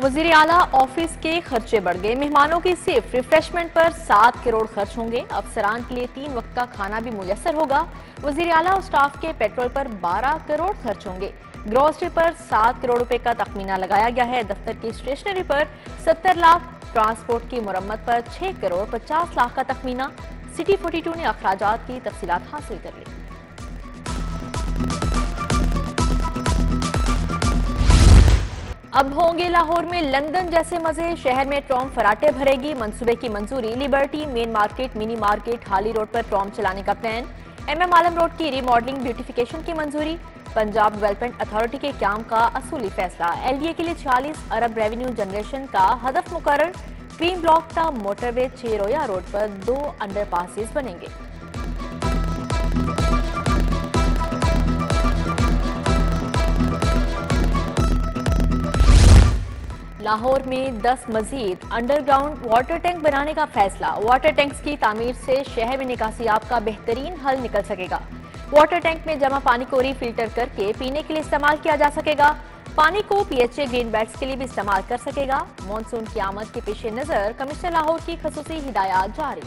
वजीर आला ऑफिस के खर्चे बढ़ गए। मेहमानों की सिर्फ रिफ्रेशमेंट पर 7 करोड़ खर्च होंगे। अफसरान के लिए 3 वक्त का खाना भी मुयस्सर होगा। वजीर आला और स्टाफ के पेट्रोल पर 12 करोड़ खर्च होंगे। ग्रोसरी पर 7 करोड़ रुपए का तखमीना लगाया गया है। दफ्तर की स्टेशनरी पर 70 लाख, ट्रांसपोर्ट की मुरम्मत पर 6 करोड़ 50 लाख का तखमीना। सिटी 42 ने अखराजात की तफसीलात हासिल कर ली। अब होंगे लाहौर में लंदन जैसे मजे। शहर में ट्रॉम फराटे भरेगी। मंसूबे की मंजूरी। Liberty, main market, mini market, हाली रोड पर ट्रॉम चलाने का प्लान। MM आलम रोड की रीमॉडलिंग, ब्यूटिफिकेशन की मंजूरी। पंजाब डेवलपमेंट अथॉरिटी के क्याम का असूली फैसला। LDA के लिए 40 अरब रेवेन्यू जनरेशन का हदफ मुकर्रर। क्रीम ब्लॉक का मोटरवे 6 रोया रोड पर 2 अंडरपासेस बनेंगे। लाहौर में 10 मजीद अंडरग्राउंड वाटर टैंक बनाने का फैसला। वाटर टैंक्स की तामीर से शहर में निकासियाब का बेहतरीन हल निकल सकेगा। वाटर टैंक में जमा पानी को रीफिल्टर करके पीने के लिए इस्तेमाल किया जा सकेगा। पानी को PHA ग्रीन बेड्स के लिए भी इस्तेमाल कर सकेगा। मानसून की आमद के पेश नजर कमिश्नर लाहौर की खसूसी हिदायत जारी।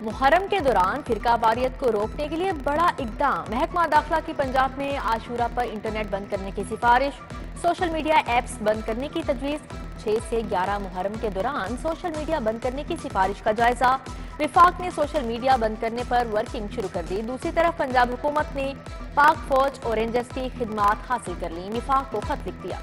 मुहर्रम के दौरान फिरकावारियत को रोकने के लिए बड़ा इकदाम। महकमा दाखिला की पंजाब में आशूरा पर इंटरनेट बंद करने की सिफारिश। सोशल मीडिया एप्स बंद करने की तजवीज। 6 से 11 मुहर्रम के दौरान सोशल मीडिया बंद करने की सिफारिश का जायजा। विफाक ने सोशल मीडिया बंद करने पर वर्किंग शुरू कर दी। दूसरी तरफ पंजाब हुकूमत ने पाक फौज और रेंजर्स की खिदमात हासिल कर ली। विफाक को खत लिख दिया।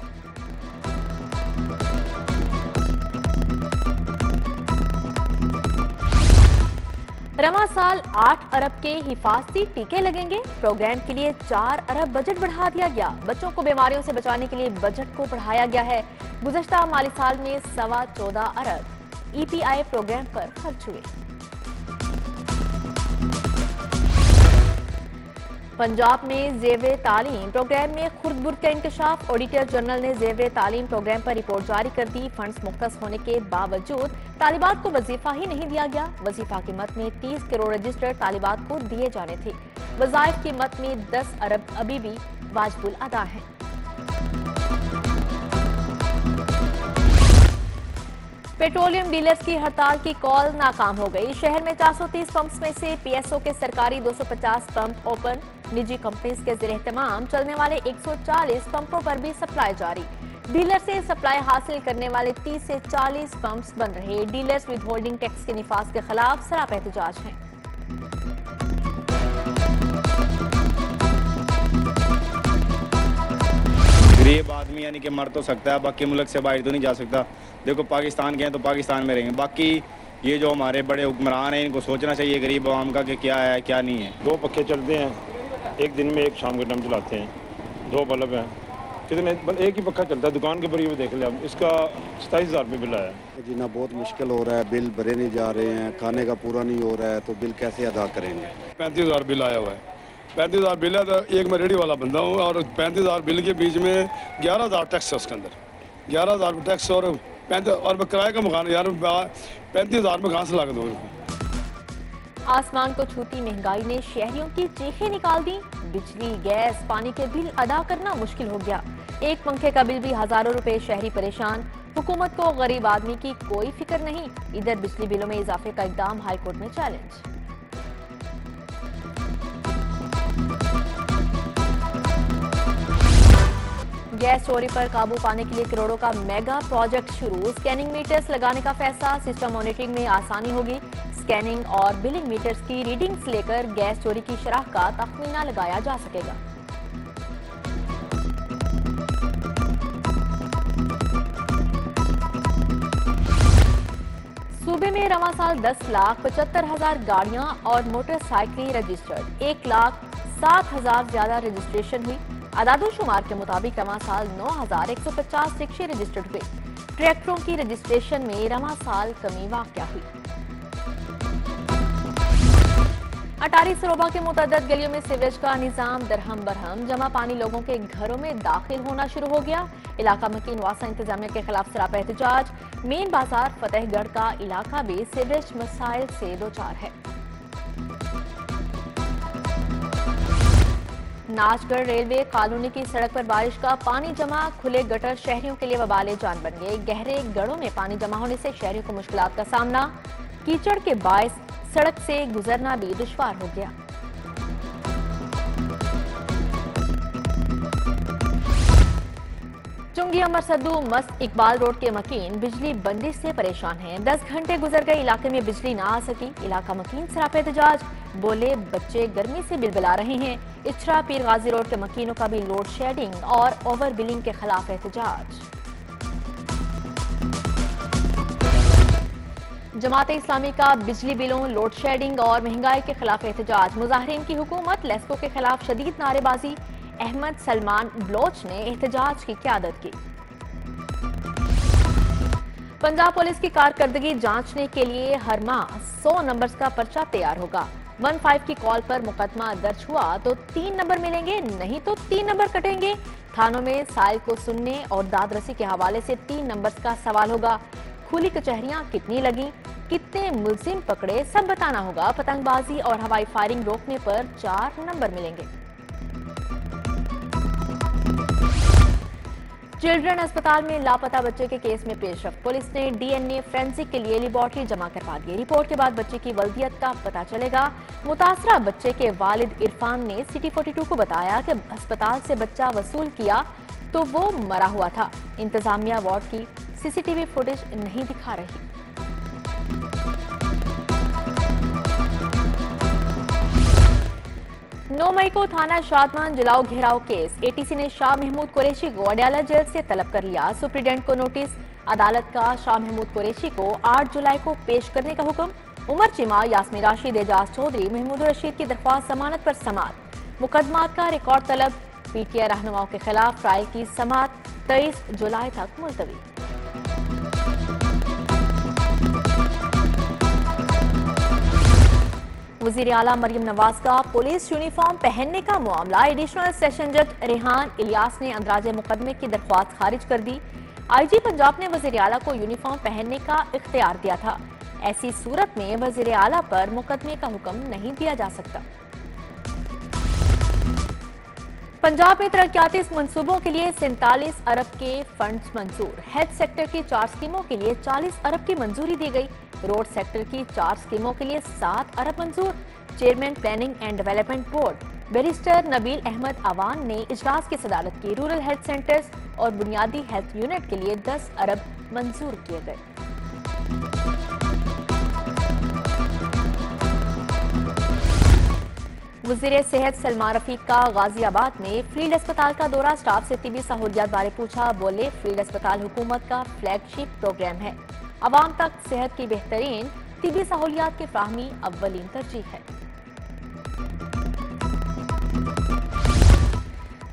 रवा साल 8 अरब के हिफाजती टीके लगेंगे। प्रोग्राम के लिए 4 अरब बजट बढ़ा दिया गया। बच्चों को बीमारियों से बचाने के लिए बजट को बढ़ाया गया है। गुज़श्ता माली साल में 14.25 अरब EPI प्रोग्राम पर खर्च हुए। पंजाब में ज़ेवरे तालीम प्रोग्राम में खुर्द-बुर्द का इंकशाफ। ऑडिटर जनरल ने ज़ेवरे तालीम प्रोग्राम पर रिपोर्ट जारी कर दी। फंड्स मुख्तस होने के बावजूद तालिबात को वजीफा ही नहीं दिया गया। वजीफा की मद में 30 करोड़ रजिस्टर्ड तालिबात को दिए जाने थे। वज़ाइफ की मद में 10 अरब अभी भी वाजिबुल अदा है। पेट्रोलियम डीलर्स की हड़ताल की कॉल नाकाम हो गई। शहर में 430 पंप्स में से PSO के सरकारी 250 पंप ओपन। निजी कंपनीज के ज़ेर एहतमाम चलने वाले 140 पंपों पर भी सप्लाई जारी। डीलर से सप्लाई हासिल करने वाले 30 से 40 पंप्स बंद रहे। डीलर्स विद होल्डिंग टैक्स के निफाज के खिलाफ सराप एहतजाज हैं। गरीब आदमी यानी कि मर तो सकता है, बाकी मुल्क से बाहर तो नहीं जा सकता। देखो पाकिस्तान के हैं तो पाकिस्तान में रहेंगे। बाकी ये जो हमारे बड़े हुक्मरान हैं इनको सोचना चाहिए गरीब आवाम का कि क्या है क्या नहीं है। 2 पक्खे चलते हैं, एक दिन में एक शाम के टाइम चलाते हैं। 2 बल्ब हैं, कितने एक ही पक्का चलता है। दुकान के ऊपर ये देख लिया, इसका 27,000 रुपये बिल आया। जीना बहुत मुश्किल हो रहा है। बिल भरे नहीं जा रहे हैं, खाने का पूरा नहीं हो रहा है, तो बिल कैसे अदा करेंगे। 35,000 बिल आया हुआ है। 35,000 बिल है तो एक मैं रेडी वाला बंदा हूँ और 35,000 बिल के बीच में 11,000 टैक्स है उसके अंदर। 11,000 टैक्स और 35 और मैं किराए का मकान यार 35,000 में कहाँ से लागत होगी। आसमान को छूती महंगाई ने शहरियों की चीखें निकाल दी। बिजली, गैस, पानी के बिल अदा करना मुश्किल हो गया। एक पंखे का बिल भी हजारों रुपए। शहरी परेशान। हुकूमत को गरीब आदमी की कोई फिक्र नहीं। इधर बिजली बिलों में इजाफे का इकदाम हाईकोर्ट में चैलेंज। गैस चोरी पर काबू पाने के लिए करोड़ों का मेगा प्रोजेक्ट शुरू। स्कैनिंग मीटर्स लगाने का फैसला। सिस्टम मॉनिटरिंग में आसानी होगी। स्कैनिंग और बिलिंग मीटर्स की रीडिंग्स लेकर गैस चोरी की शरह का तखमीना लगाया जा सकेगा। सूबे में रवा साल 10,75,000 गाड़ियां और मोटरसाइकिलें रजिस्टर्ड। 1,07,000 ज्यादा रजिस्ट्रेशन हुई। आदादोशुमार के मुताबिक रवा साल 9,150 रिक्शे रजिस्टर्ड हुए। ट्रैक्टरों की रजिस्ट्रेशन में रवा साल कमी वाक़या हुई। अटारी सरोबा के मुतअद्दिद गलियों में सीवरेज का निजाम दरहम बरहम। जमा पानी लोगों के घरों में दाखिल होना शुरू हो गया। इलाका मकीन वासा इंतजामिया के खिलाफ सरापा एहतजाज। मेन बाजार फतेहगढ़ का इलाका भी सीवरेज मसाइल से दो चार है। नाचगढ़ रेलवे कॉलोनी की सड़क पर बारिश का पानी जमा, खुले गटर शहरियों के लिए वबाले जान बन गए। गहरे गड़ों में पानी जमा होने से शहरियों को मुश्किलात का सामना, कीचड़ के बायस सड़क से गुजरना भी दुश्वार हो गया। चुंगी अमर सद्दू मस्त इकबाल रोड के मकीन बिजली बंदिश से परेशान हैं। 10 घंटे गुजर गए, इलाके में बिजली ना आ सकी। इलाका मकीन सरापे एहतजाज, बोले बच्चे गर्मी से बिलबिला रहे हैं। इचरा पीर गाजी रोड के मकीनों का भी लोड शेडिंग और ओवर बिलिंग के खिलाफ एहतजाज। जमात इस्लामी का बिजली बिलों, लोड शेडिंग और महंगाई के खिलाफ एहतजाज। मुजाहिरीन की हुकूमत, लेस्को के खिलाफ शदीद नारेबाजी। अहमद सलमान बलोच ने एहतजाज की क़यादत की। पंजाब पुलिस की कारकर्दगी जांचने के लिए हर माह 100 नंबर्स का पर्चा तैयार होगा। 15 की कॉल पर मुकदमा दर्ज हुआ तो 3 नंबर मिलेंगे, नहीं तो 3 नंबर कटेंगे। थानों में साइल को सुनने और दादरसी के हवाले से 3 नंबर्स का सवाल होगा। खुली कचहरियां कितनी लगी, कितने मुलजिम पकड़े, सब बताना होगा। पतंगबाजी और हवाई फायरिंग रोकने पर 4 नंबर मिलेंगे। चिल्ड्रन अस्पताल में लापता बच्चे के केस में पेशरफ्त। पुलिस ने डीएनए फोरेंसिक के लिए लेबोरेटरी जमा करवा दी। रिपोर्ट के बाद बच्चे की वल्दियत का पता चलेगा। मुतासरा बच्चे के वालिद इरफान ने सिटी 42 को बताया कि अस्पताल से बच्चा वसूल किया तो वो मरा हुआ था। इंतजामिया वार्ड की सीसीटीवी फुटेज नहीं दिखा रही। नौ मई को थाना शादमान जलाओ घेराव केस। एटीसी ने शाह महमूद कुरैशी को अडयाला जेल से तलब कर लिया। सुप्रीडेंट को नोटिस। अदालत का शाह महमूद कुरैशी को 8 जुलाई को पेश करने का हुक्म। उमर चिमा, यास्मीन राशिद, एजाज चौधरी, महमूद रशीद की दरख्वास्त जमानत पर समाअत। मुकदमात का रिकॉर्ड तलब। पीटीआई रहनुमाओं के खिलाफ ट्रायल की समाअत 23 जुलाई तक मुलतवी। वज़ीर आला मरियम नवाज का पुलिस यूनिफॉर्म पहनने का मामला। एडिशनल सेशन जज रेहान इलियास ने अंदराजे मुकदमे की दरख्वास्त खारिज कर दी। आईजी पंजाब ने वज़ीर आला को यूनिफॉर्म पहनने का इख्तियार दिया था। ऐसी सूरत में वज़ीर आला पर मुकदमे का हुक्म नहीं दिया जा सकता। पंजाब में तरक्याती मंसूबों के लिए 47 अरब के फंड्स मंजूर। हेल्थ सेक्टर की 4 स्कीमों के लिए 40 अरब की मंजूरी दी गई। रोड सेक्टर की 4 स्कीमों के लिए 7 अरब मंजूर। Chairman planning and development board barrister Nabeel Ahmad Awan ने इजलास की सदारत की। रूरल हेल्थ सेंटर्स और बुनियादी हेल्थ यूनिट के लिए 10 अरब मंजूर किए गए। वज़ीर सेहत सलमान रफीक का गाजियाबाद में फील्ड अस्पताल का दौरा। स्टाफ से तिबी सहूलियात बारे पूछा। बोले फील्ड अस्पताल हुकूमत का फ्लैगशिप प्रोग्राम है। अवाम तक सेहत की बेहतरीन तिबी सहूलियात की फ्राहमी अव्वलीन तरजीह है।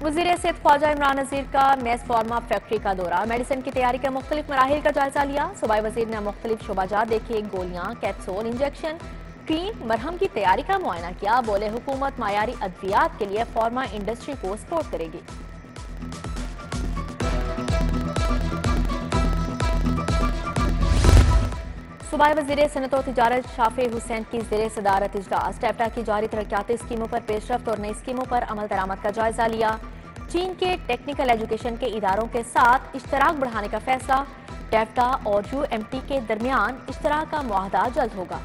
वज़ीर सेहत ख्वाजा इमरान नज़ीर का मैस फार्मा फैक्ट्री का दौरा। मेडिसिन की तैयारी के मुख्तलिफ मराहिल का जायजा लिया। सूबाई वज़ीर ने मुख्तलिफ शोबाजात देखे। गोलियां, कैप्सूल, इंजेक्शन, क्रीम, मरहम की तैयारी का मुआयना किया। बोले हुकूमत मायारी अद्वियात के लिए फार्मा इंडस्ट्री को सपोर्ट करेगी। सूबाई वज़ीर सनअत और तिजारत शाफी हुसैन की ज़ेरे सदारत इजलास। टैप्टा की जारी तरक्याती स्कीमों पर पेशरफ्त और नई स्कीमों पर अमल दरामद का जायजा लिया। चीन के टेक्निकल एजुकेशन के इदारों के साथ इश्तराक बढ़ाने का फैसला। टैप्टा और यूएमटी के दरमियान इश्तराक का मुआहदा जल्द होगा।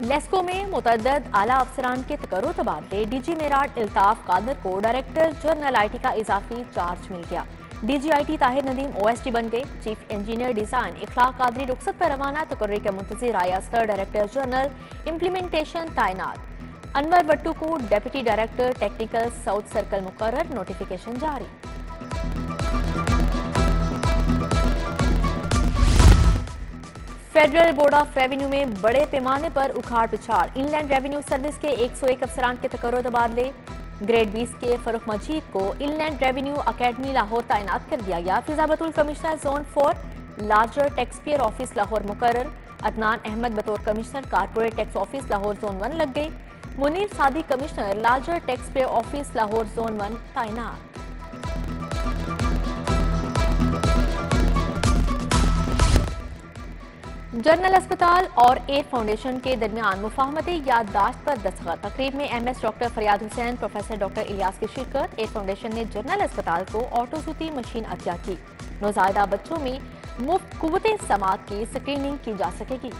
लेस्को में मुतअद्दिद आला अफसरान के तकर्रुर तबादले। डीजी मेराट इल्ताफ कादर को डायरेक्टर जनरल आईटी का इजाफी चार्ज मिल गया। DG IT Tahir Nadeem OSD बन गए। चीफ इंजीनियर डिजाइन इखलाक कादरी रुखसत पर रवाना। तकर्री के मुंतज़िर आयास्तर डायरेक्टर जनरल इम्प्लीमेंटेशन तैनात। अनवर बट्टू को deputy director technical south circle मुकर्रर। नोटिफिकेशन जारी। फेडरल बोर्ड ऑफ रेवेन्यू में बड़े पैमाने पर उखाड़ पिछाड़। इनलैंड रेवेन्यू सर्विस के 101 अफसरान के तकर्रुर तबादले। ग्रेड 20 के फरूख मजीद को इनलैंड रेवेन्यू अकेडमी लाहौर तैनात कर दिया गया। Fiza Batool commissioner zone 4 larger taxpayer office Lahore मुकर्रर। अदनान अहमद बतौर commissioner corporate tax office Lahore zone 1 लग गई। Munir Sadi commissioner larger taxpayer office Lahore zone 1 तैनात। जनरल अस्पताल और एड फाउंडेशन के दरमियान मुफाहमती याददाश्त पर दस्तखत। तकरीब में एमएस डॉक्टर फरियाद हुसैन, प्रोफेसर डॉक्टर इलियास की शिरकत। एड फाउंडेशन ने जनरल अस्पताल को ऑटोसूती मशीन अतिया की। नौज़ायदा बच्चों में मुफ्त कुव्वते समात की स्क्रीनिंग की जा सकेगी।